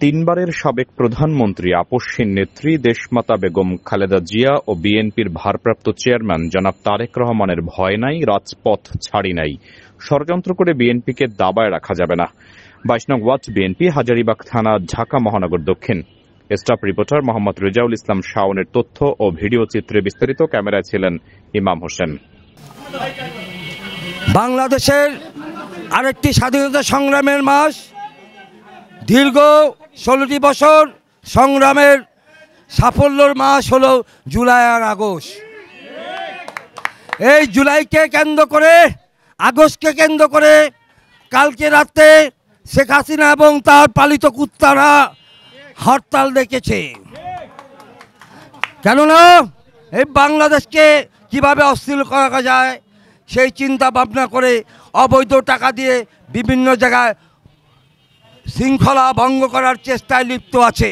তিনবারের সাবেক প্রধানমন্ত্রী আপসহীন নেত্রী দেশমাতা বেগম খালেদা জিয়া ও বিএনপির ভারপ্রাপ্ত চেয়ারম্যান জনাব তারেক রহমানের ভয় নাই, রাজপথ ছাড়ি নাই। ষড়যন্ত্র করে বিএনপিকে দাবায় রাখা যাবে না। ২২ নং ওয়ার্ড বিএনপি, হাজারীবাগ থানা, ঢাকা মহানগর দক্ষিণ। স্টাফ রিপোর্টার মোহাম্মদ রেজাউল ইসলাম শাওনের তথ্য ও ভিডিও চিত্রে বিস্তারিত। ক্যামেরায় ছিলেন ইমাম হোসেন। বাংলাদেশের আরেকটি স্বাধীনতা সংগ্রামের মাস, দীর্ঘ ১৬টি বছর সংগ্রামের সাফল্যের মাস হলো জুলাই আর আগস্ট। এই জুলাইকে কেন্দ্র করে, আগস্টকে কেন্দ্র করে কালকে রাতে শেখ হাসিনা এবং তার পালিত কুত্তারা হরতাল ডেকেছে। কেননা এই বাংলাদেশকে কিভাবে অস্থির করা যায় সেই চিন্তা ভাবনা করে অবৈধ টাকা দিয়ে বিভিন্ন জায়গায় শৃঙ্খলা ভঙ্গ করার চেষ্টায় লিপ্ত আছে।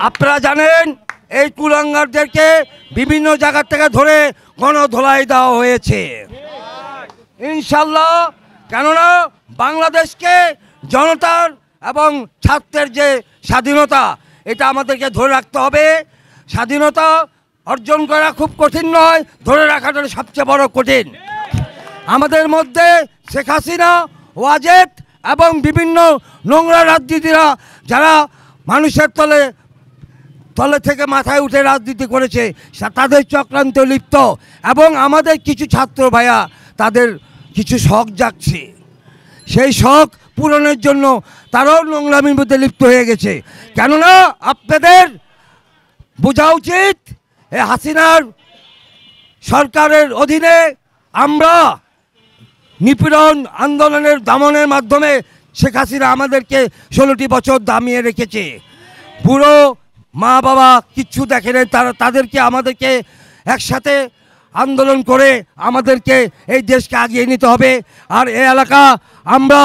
আপনারা জানেন এই কুলাঙ্গারদেরকে বিভিন্ন জায়গা থেকে ধরে গণধোলাই দেওয়া হয়েছে ইনশাল্লাহ। কেননা বাংলাদেশকে জনতার এবং ছাত্রের যে স্বাধীনতা, এটা আমাদেরকে ধরে রাখতে হবে। স্বাধীনতা অর্জন করা খুব কঠিন নয়, ধরে রাখাটা সবচেয়ে বড় কঠিন। আমাদের মধ্যে শেখ হাসিনা, ওয়াজেদ এবং বিভিন্ন নোংরা রাজনীতিরা যারা মানুষের তলে থেকে মাথায় উঠে রাজনীতি করেছে, তাদের চক্রান্তে লিপ্ত। এবং আমাদের কিছু ছাত্র ভাইয়া তাদের কিছু শখ জাগছে, সেই শখ পূরণের জন্য তারাও নোংরামির মধ্যে লিপ্ত হয়ে গেছে। কেননা আপনাদের বোঝা উচিত, এই হাসিনার সরকারের অধীনে আমরা নিপীড়ন আন্দোলনের দমনের মাধ্যমে শেখ হাসিনা আমাদেরকে 16টি বছর দামিয়ে রেখেছে। বুড়ো মা বাবা কিচ্ছু দেখেন, তাদেরকে আমাদেরকে একসাথে আন্দোলন করে আমাদেরকে এই দেশকে আগিয়ে নিতে হবে। আর এই এলাকা আমরা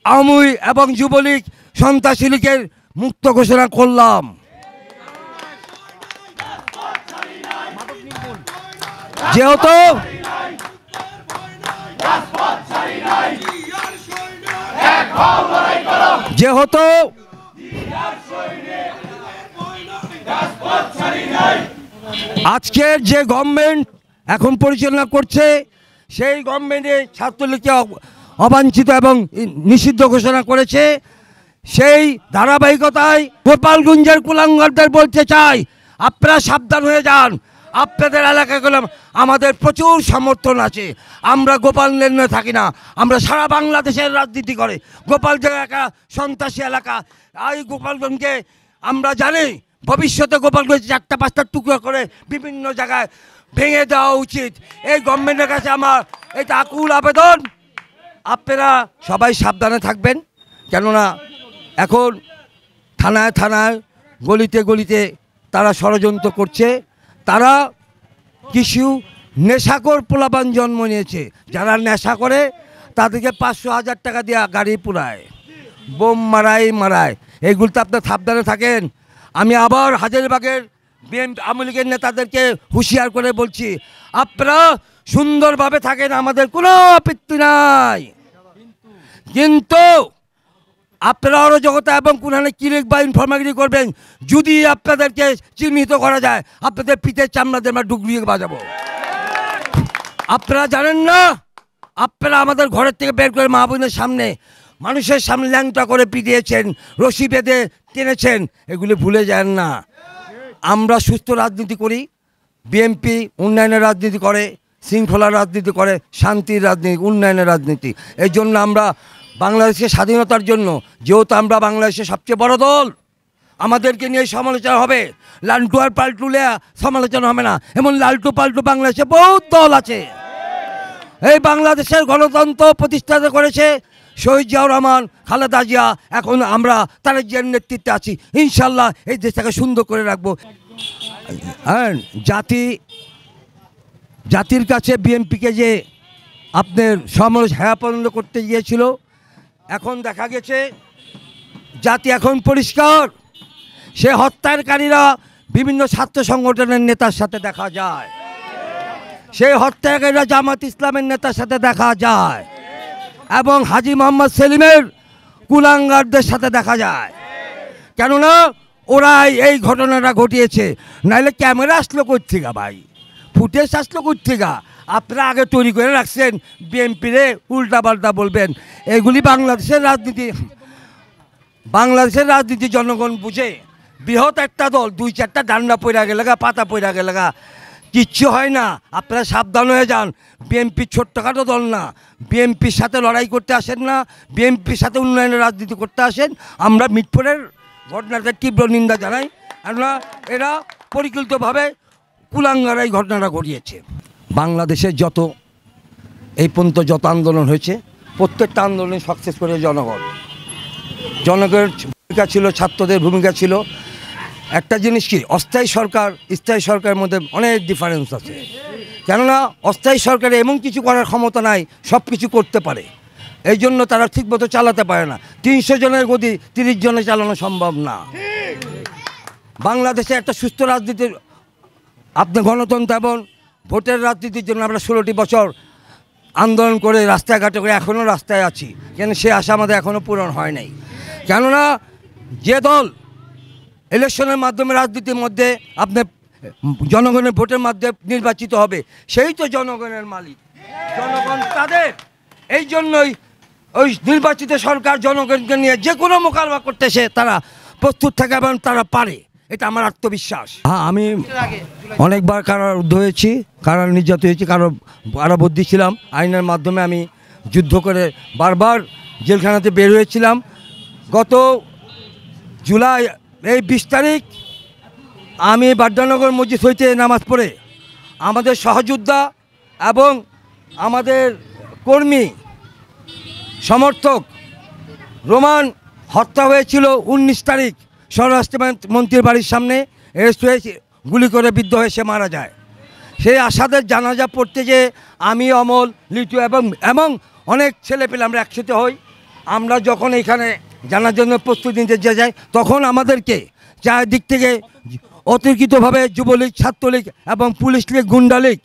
আওয়ামী এবং যুবলীগ সন্ত্রাসী লীগের মুক্ত ঘোষণা করলাম। যেহেতু আজকের যে গভর্নমেন্ট এখন পরিচালনা করছে, সেই গভর্নমেন্টে ছাত্রলীগকে অবাঞ্ছিত এবং নিষিদ্ধ ঘোষণা করেছে। সেই ধারাবাহিকতায় গোপালগঞ্জের কুলাঙ্গারদের বলতে চাই, আপনারা সাবধান হয়ে যান। আপনাদের এলাকাগুলো আমাদের প্রচুর সমর্থন আছে। আমরা গোপালগঞ্জে থাকি না, আমরা সারা বাংলাদেশের রাজনীতি করে। গোপালগঞ্জ এলাকা সন্ত্রাসী এলাকা। এই গোপালগঞ্জকে আমরা জানি ভবিষ্যতে গোপালগঞ্জ 4-5টা টুকরো করে বিভিন্ন জায়গায় ভেঙে দেওয়া উচিত। এই গভর্নমেন্টের কাছে আমার এটা আকুল আবেদন, আপনারা সবাই সাবধানে থাকবেন। কেননা এখন থানায় থানায়, গলিতে গলিতে তারা ষড়যন্ত্র করছে। তারা কিছু নেশাখোর পোলাপান জন্ম নিয়েছে, যারা নেশা করে তাদেরকে 500-1000 টাকা দিয়ে গাড়ি পুরায়, বোম মারায়। এইগুলোতে আপনার সাবধানে থাকেন। আমি আবার হাজারীবাগের আওয়ামী লীগের নেতাদেরকে হুঁশিয়ার করে বলছি, আপনারা সুন্দরভাবে থাকেন, আমাদের কোনো আপত্তি নাই। কিন্তু আপনারা অরাজকতা এবং কোনখানে ক্লিক বা ইনফরমাগিরি করবেন, যদি আপনাদেরকে চিহ্নিত করা যায় আপনাদের পিঠের চামড়াদের আমরা ডুগরিয়ে বাজাবো। আপনারা জানেন না, আপনারা আমাদের ঘরের থেকে বের করে মা বোনের সামনে, মানুষের সামনে ল্যাংটা করে পিটিয়েছেন, রশি বেঁধে টেনেছেন, এগুলি ভুলে যান না। আমরা সুস্থ রাজনীতি করি, বিএনপি উন্নয়নের রাজনীতি করে, শৃঙ্খলার রাজনীতি করে, শান্তির রাজনীতি, উন্নয়নের রাজনীতি। এই জন্য আমরা বাংলাদেশের স্বাধীনতার জন্য, যেহেতু আমরা বাংলাদেশের সবচেয়ে বড় দল, আমাদেরকে নিয়ে সমালোচনা হবে। লালটু আর পাল্টুলে সমালোচনা হবে না, এমন লালটু পাল্টু বাংলাদেশে বহুত দল আছে। এই বাংলাদেশের গণতন্ত্র প্রতিষ্ঠা করেছে শহীদ জিয়াউর রহমান, খালেদা জিয়া। এখন আমরা তারেক জিয়ার নেতৃত্বে আছি, ইনশাল্লাহ এই দেশটাকে সুন্দর করে রাখবো। জাতির কাছে বিএনপিকে যে আপনার হেয়াপন্ন করতে গিয়েছিল, এখন দেখা গেছে জাতি এখন পরিষ্কার। সে হত্যাকারীরা বিভিন্ন ছাত্র সংগঠনের নেতার সাথে দেখা যায়, সেই হত্যাকারীরা জামাত ইসলামের নেতার সাথে দেখা যায়, এবং হাজী মোহাম্মদ সেলিমের কুলাঙ্গারদের সাথে দেখা যায়, কেননা ওরাই এই ঘটনাটা ঘটিয়েছে। নাইলে ক্যামেরা আসলো কোত্থেকে ভাই, ফুটেজ আসলো কোত্থেকে? আপনারা আগে তৈরি করে রাখছেন বিএনপিরে উল্টা পাল্টা বলবেন। এগুলি বাংলাদেশের রাজনীতি জনগণ বুঝে। বৃহৎ একটা দল 2-4টা ডান্ডা পইরা গেলে পাতা পইরা গেলে কিচ্ছু হয় না। আপনারা সাবধান হয়ে যান। বিএনপি ছোট্টখাটো দল না, বিএনপির সাথে লড়াই করতে আসেন না, বিএনপির সাথে উন্নয়নের রাজনীতি করতে আসেন। আমরা মিটফোরের ঘটনাটা তীব্র নিন্দা জানাই, কেননা এরা পরিকল্পিতভাবে কুলাঙ্গারা এই ঘটনাটা ঘটিয়েছে। বাংলাদেশের এই পর্যন্ত যত আন্দোলন হয়েছে, প্রত্যেকটা আন্দোলনে সাকসেস করে জনগণের ভূমিকা ছিল, ছাত্রদের ভূমিকা ছিল। একটা জিনিস কি, অস্থায়ী সরকার স্থায়ী সরকারের মধ্যে অনেক ডিফারেন্স আছে। কেননা অস্থায়ী সরকারে এমন কিছু করার ক্ষমতা নাই, সব কিছু করতে পারে, এই জন্য তারা ঠিকমতো চালাতে পারে না। 300 জনের গদি 30 জনে চালানো সম্ভব না। বাংলাদেশে একটা সুস্থ রাজনীতির, আপনি গণতন্ত্র এবং ভোটের রাজনীতির জন্য আমরা 16টি বছর আন্দোলন করে রাস্তাঘাটে করে এখনও রাস্তায় আছি, কেন সে আশা আমাদের এখনও পূরণ হয় নাই। কেননা যে দল ইলেকশনের মাধ্যমে রাজনীতির মধ্যে আপনার জনগণের ভোটের মাধ্যমে নির্বাচিত হবে, সেই তো জনগণের মালিক, জনগণ তাদের। এই জন্যই ওই নির্বাচিত সরকার জনগণকে নিয়ে যে কোনো মোকাবিলা করতেছে তারা প্রস্তুত থাকে এবং তারা পারে, এটা আমার আত্মবিশ্বাস। হ্যাঁ, আমি অনেকবার কারারুদ্ধ হয়েছি, কারার নির্যাতিত হয়েছি, কারাবদ্ধী ছিলাম। আইনের মাধ্যমে আমি যুদ্ধ করে বারবার জেলখানাতে বের হয়েছিলাম। গত জুলাই 20 তারিখ আমি বাড্ডানগর মসজিদ হইতে নামাজ পড়ে আমাদের সহযোদ্ধা এবং আমাদের কর্মী সমর্থক রোমান হত্যা হয়েছিল 19 তারিখ স্বরাষ্ট্রমন্ত্রীর বাড়ির সামনে। অ্যারেস্ট হয়ে গুলি করে বিদ্ধ হয়ে সে মারা যায়। সেই আসাদের জানাজা পড়তে যে আমি, অমল, লিটু এবং অনেক ছেলে পেলে আমরা একসাথে হই। আমরা যখন এখানে জানার জন্য প্রস্তুতি নিতে যাই, তখন আমাদেরকে চারিদিক থেকে অতিরিক্তভাবে যুবলীগ, ছাত্রলীগ এবং পুলিশ লীগ, গুন্ডা লীগ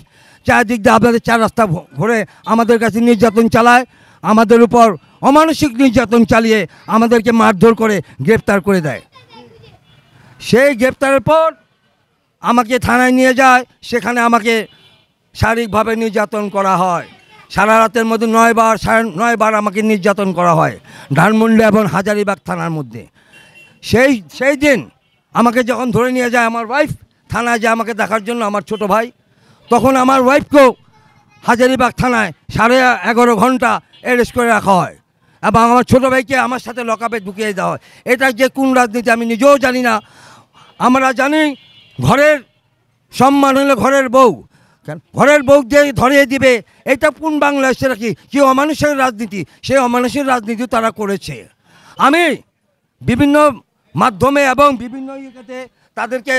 চারিদিক দিয়ে আপনাদের 4 রাস্তা ঘুরে আমাদের কাছে নির্যাতন চালায়, আমাদের উপর অমানসিক নির্যাতন চালিয়ে আমাদেরকে মারধর করে গ্রেপ্তার করে দেয়। সেই গ্রেপ্তারের পর আমাকে থানায় নিয়ে যায়, সেখানে আমাকে শারীরিকভাবে নির্যাতন করা হয়। সারা রাতের মধ্যে 9 বার আমাকে নির্যাতন করা হয় ধানমন্ডি এবং হাজারীবাগ থানার মধ্যে। সেই দিন আমাকে যখন ধরে নিয়ে যায় আমার ওয়াইফ থানায় যায় আমাকে দেখার জন্য, আমার ছোট ভাই, তখন আমার ওয়াইফকেও হাজারীবাগ থানায় 11.5 ঘন্টা অ্যারেস্ট করে রাখা হয় এবং আমার ছোটো ভাইকে আমার সাথে লকআপে ঢুকিয়ে দেওয়া হয়। এটা যে কোন রাজনীতি আমি নিজেও জানি না। আমরা জানি ঘরের সম্মান হলে ঘরের বউ, ঘরের বউ দিয়ে ধরিয়ে দিবে, এটা কোন বাংলাদেশে রাখি কি অমানুষের রাজনীতি? সেই অমানুষের রাজনীতি তারা করেছে। আমি বিভিন্ন মাধ্যমে এবং বিভিন্ন ইয়েতে তাদেরকে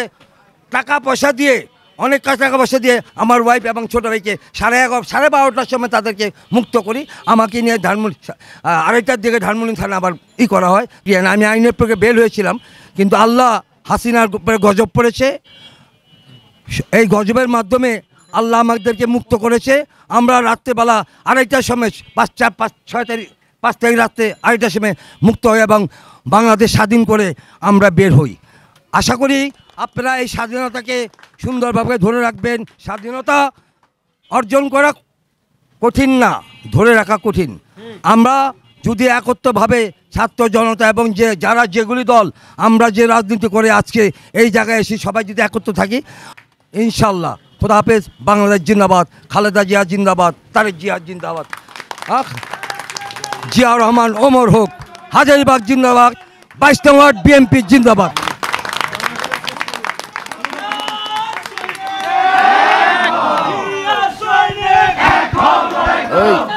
টাকা পয়সা দিয়ে, অনেক টাকা পয়সা দিয়ে আমার ওয়াইফ এবং ছোটো ভাইকে 12:30টার সময় তাদেরকে মুক্ত করি। আমাকে নিয়ে ধানমন্ডি 2:30টার দিকে ধানমন্ডি থানা আবার করা হয়। আমি আইনের পক্ষে বের হয়েছিলাম, কিন্তু আল্লাহ হাসিনার উপরে গজব পড়েছে। এই গজবের মাধ্যমে আল্লাহ আমাদেরকে মুক্ত করেছে। আমরা রাত্রেবেলা 2:30টার সময় 5 তারিখ রাত্রে 2:30টার সময় মুক্ত হই এবং বাংলাদেশ স্বাধীন করে আমরা বের হই। আশা করি আপনারা এই স্বাধীনতাকে সুন্দরভাবে ধরে রাখবেন। স্বাধীনতা অর্জন করা কঠিন না, ধরে রাখা কঠিন। আমরা যদি একত্রভাবে ছাত্র জনতা এবং যারা যেগুলি দল আমরা যে রাজনীতি করে আজকে এই জায়গায় এসে সবাই যদি একত্র থাকি, ইনশাল্লাহ। খোদা হাফেজ। বাংলাদেশ জিন্দাবাদ। খালেদা জিয়া জিন্দাবাদ। তারেক জিয়া জিন্দাবাদ। জিয়া রহমান ওমর হোক। হাজারীবাগ জিন্দাবাদ। 22 নং ওয়ার্ড বিএনপি জিন্দাবাদ। Hey!